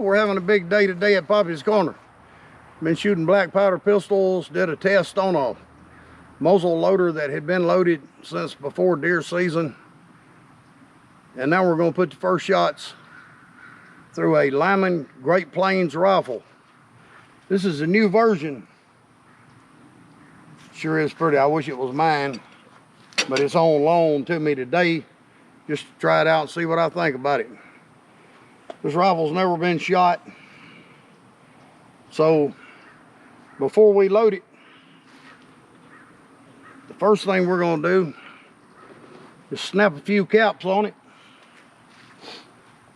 we're having a big day today at Poppy's Corner. Been shooting black powder pistols, did a test on a muzzle loader that had been loaded since before deer season. And now we're going to put the first shots through a Lyman Great Plains rifle. This is a new version. Sure is pretty. I wish it was mine, but it's on loan to me today just to try it out and see what I think about it. This rifle's never been shot, so before we load it, the first thing we're going to do is snap a few caps on it.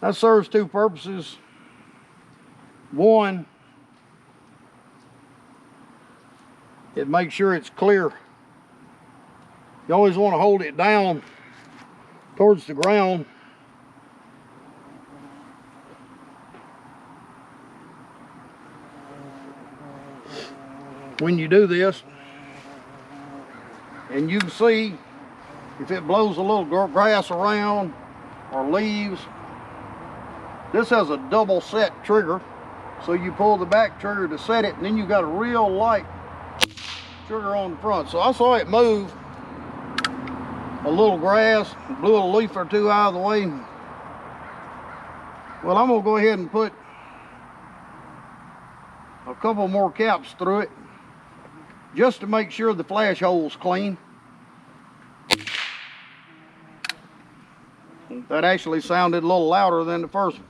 That serves two purposes. One, it makes sure it's clear. You always want to hold it down towards the ground. When you do this, and you can see if it blows a little grass around or leaves, this has a double set trigger, so you pull the back trigger to set it, and then you got a real light trigger on the front. So I saw it move a little grass, blew a leaf or two out of the way. Well, I'm gonna go ahead and put a couple more caps through it just to make sure the flash hole's clean. That actually sounded a little louder than the first one.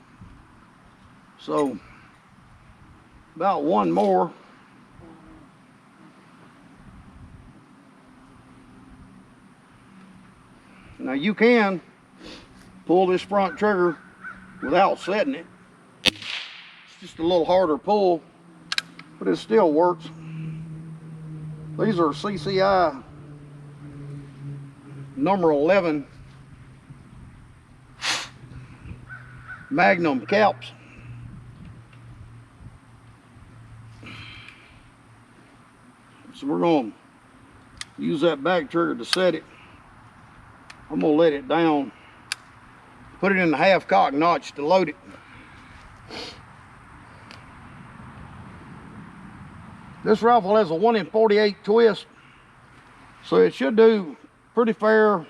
So about one more. Now you can pull this front trigger without setting it. It's just a little harder pull, but it still works. These are CCI number 11 Magnum caps. So we're going to use that back trigger to set it. I'm going to let it down, put it in the half cock notch to load it. This rifle has a 1 in 48 twist, so it should do pretty fair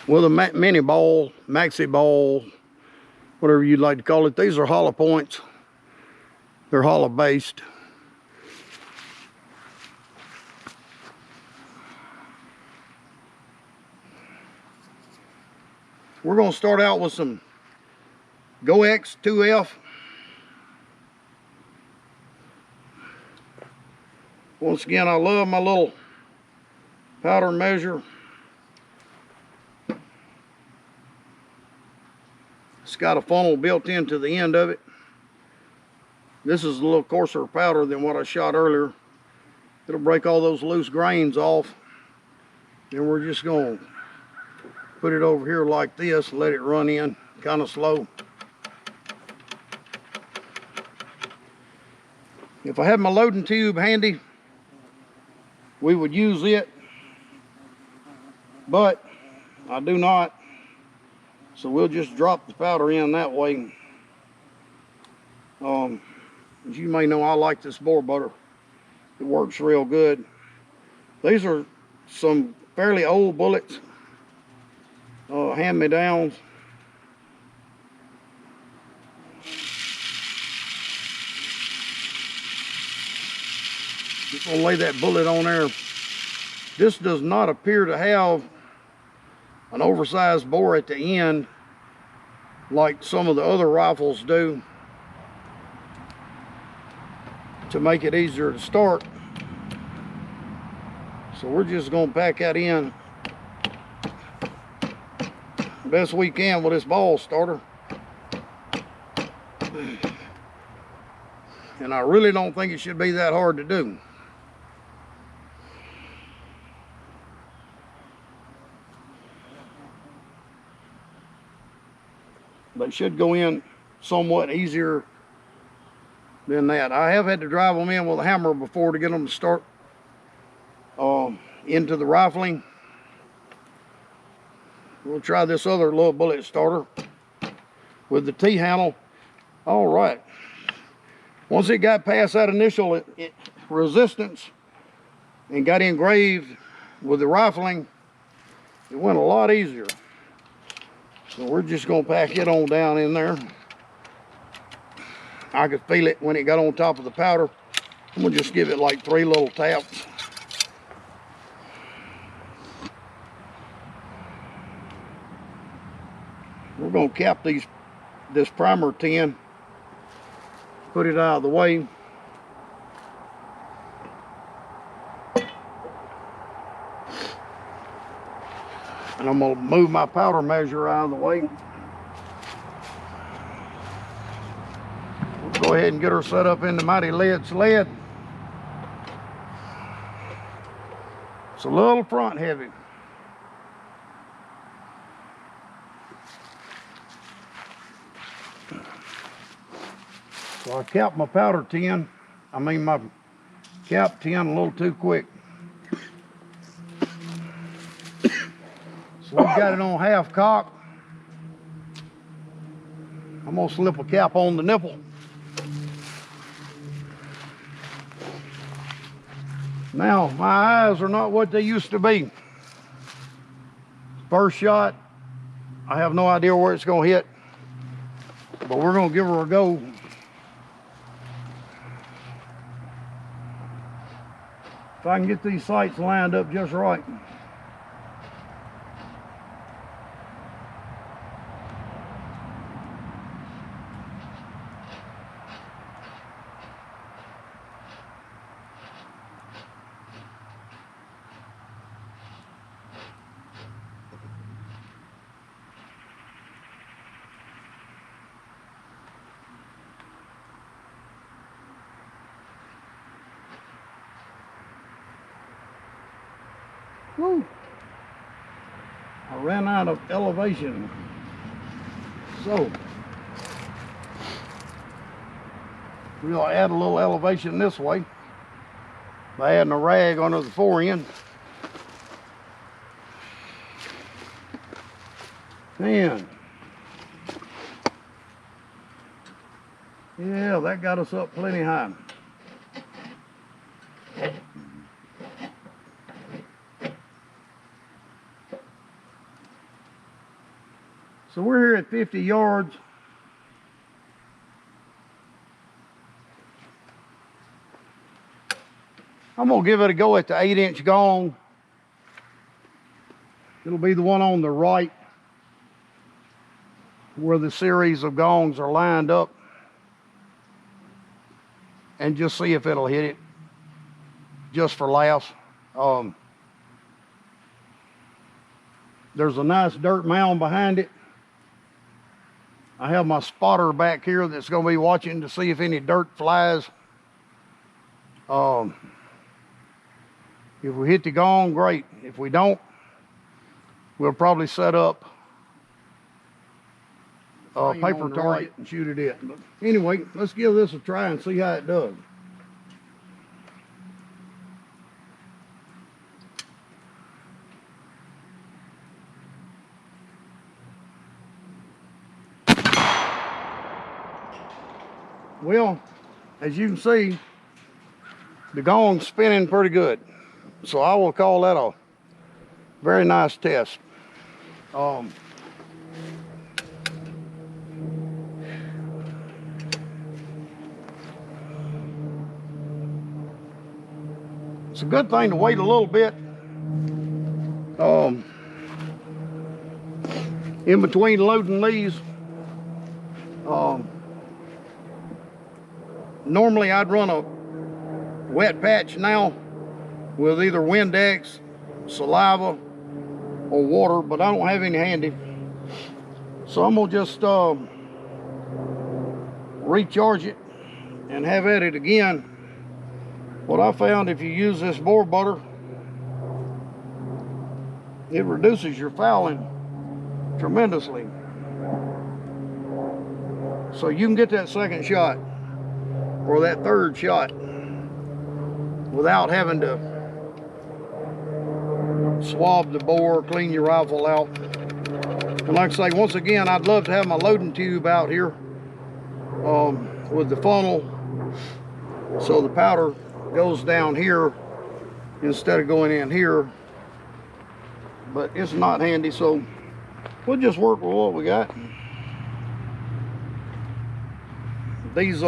with a mini ball, maxi ball, whatever you'd like to call it. These are hollow points. They're hollow based. We're going to start out with some GoX 2F. Once again, I love my little powder measure. It's got a funnel built into the end of it. This is a little coarser powder than what I shot earlier. It'll break all those loose grains off. And we're just going to put it over here like this, let it run in kind of slow. If I had my loading tube handy, we would use it, but I do not, so we'll just drop the powder in that way. As you may know, I like this boar butter. It works real good. These are some fairly old bullets, hand-me-downs. Just gonna lay that bullet on there. This does not appear to have an oversized bore at the end like some of the other rifles do, to make it easier to start. So we're just gonna pack that in best we can with this ball starter. And I really don't think it should be that hard to do. They should go in somewhat easier than that. I have had to drive them in with a hammer before to get them to start into the rifling. We'll try this other little bullet starter with the T-handle. All right. Once it got past that initial resistance and got engraved with the rifling, it went a lot easier. So we're just gonna pack it on down in there. I could feel it when it got on top of the powder. I'm gonna just give it like 3 little taps. We're gonna cap this primer tin, put it out of the way. And I'm gonna move my powder measure out of the way. We'll go ahead and get her set up in the Mighty Lead sled. It's a little front heavy. So I capped my powder tin, my cap tin a little too quick. So we've got it on half cock. I'm gonna slip a cap on the nipple. Now, my eyes are not what they used to be. First shot, I have no idea where it's gonna hit, but we're gonna give her a go. If I can get these sights lined up just right. Woo. I ran out of elevation. So we'll add a little elevation this way by adding a rag under the fore end. And yeah, that got us up plenty high. So we're here at 50 yards. I'm gonna give it a go at the 8-inch gong. It'll be the one on the right where the series of gongs are lined up, and just see if it'll hit it, just for laughs. There's a nice dirt mound behind it. I have my spotter back here that's going to be watching to see if any dirt flies. If we hit the gong, great. If we don't, we'll probably set up a paper target and shoot it in. But anyway, let's give this a try and see how it does. Well, as you can see, the gong's spinning pretty good. So I will call that a very nice test. It's a good thing to wait a little bit in between loading these. Normally I'd run a wet patch now with either Windex, saliva, or water, but I don't have any handy. So I'm gonna just recharge it and have at it again. What I found, if you use this boar butter, it reduces your fouling tremendously. So you can get that second shot or that third shot without having to swab the bore, clean your rifle out. And like I say, once again, I'd love to have my loading tube out here with the funnel, so the powder goes down here instead of going in here. But it's not handy, so we'll just work with what we got. These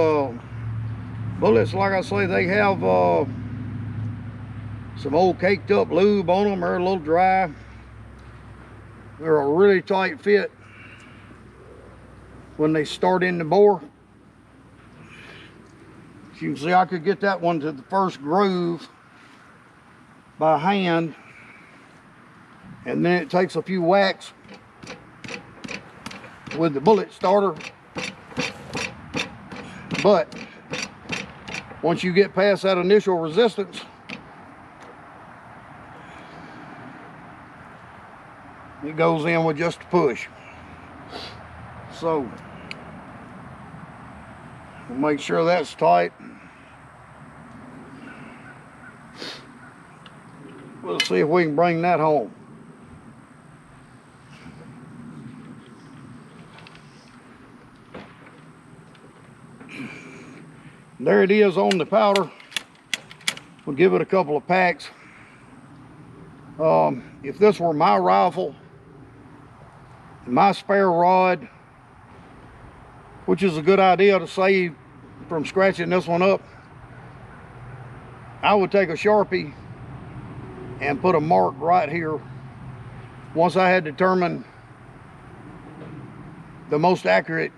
bullets, like I say, they have some old caked up lube on them. They're a little dry. They're a really tight fit when they start in the bore. As you can see, I could get that one to the first groove by hand, and then it takes a few whacks with the bullet starter. But once you get past that initial resistance, it goes in with just a push. So we'll make sure that's tight. We'll see if we can bring that home. There it is on the powder. We'll give it a couple of packs. If this were my rifle, my spare rod, which is a good idea to save from scratching this one up, I would take a Sharpie and put a mark right here once I had determined the most accurate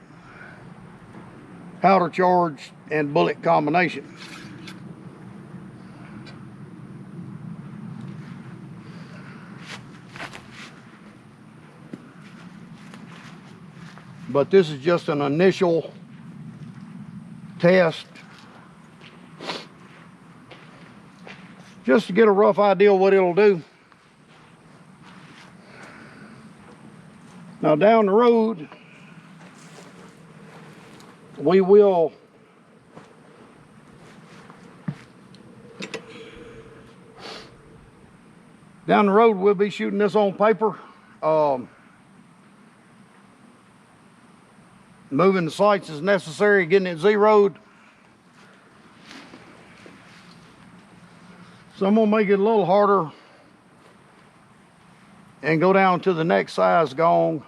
powder charge and bullet combination. But this is just an initial test, just to get a rough idea of what it'll do. Now down the road, we will we'll be shooting this on paper, moving the sights as necessary, getting it zeroed. So I'm gonna make it a little harder and go down to the next size gong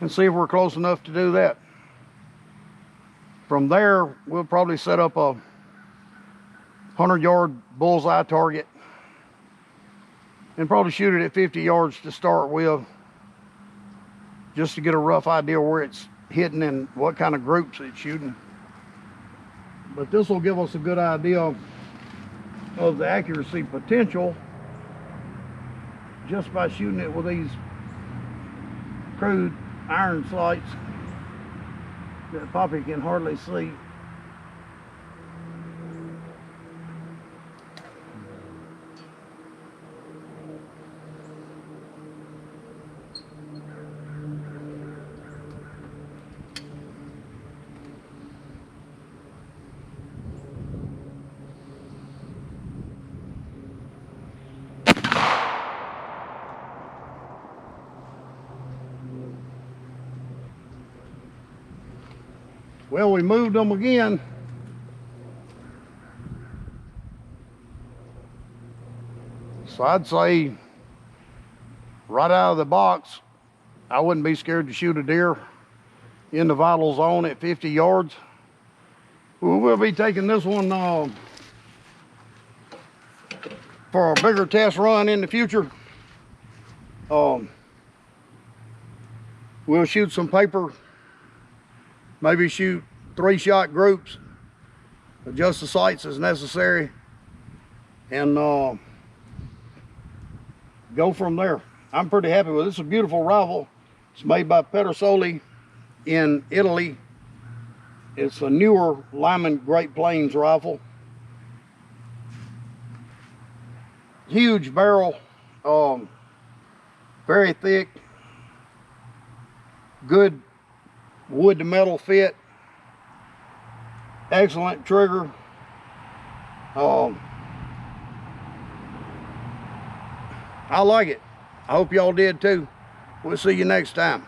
and see if we're close enough to do that. From there, we'll probably set up a 100-yard bullseye target and probably shoot it at 50 yards to start with, just to get a rough idea where it's hitting and what kind of groups it's shooting. But this will give us a good idea of the accuracy potential just by shooting it with these crude iron sights that Poppy can hardly see. Well, we moved them again. So I'd say right out of the box, I wouldn't be scared to shoot a deer in the vital zone at 50 yards. We'll be taking this one for a bigger test run in the future. We'll shoot some paper, maybe shoot 3-shot groups, adjust the sights as necessary, and go from there. I'm pretty happy with it. It's a beautiful rifle. It's made by Pedersoli in Italy. It's a newer Lyman Great Plains rifle. Huge barrel, very thick, good wood to metal fit, excellent trigger. I like it. I hope y'all did too. We'll see you next time.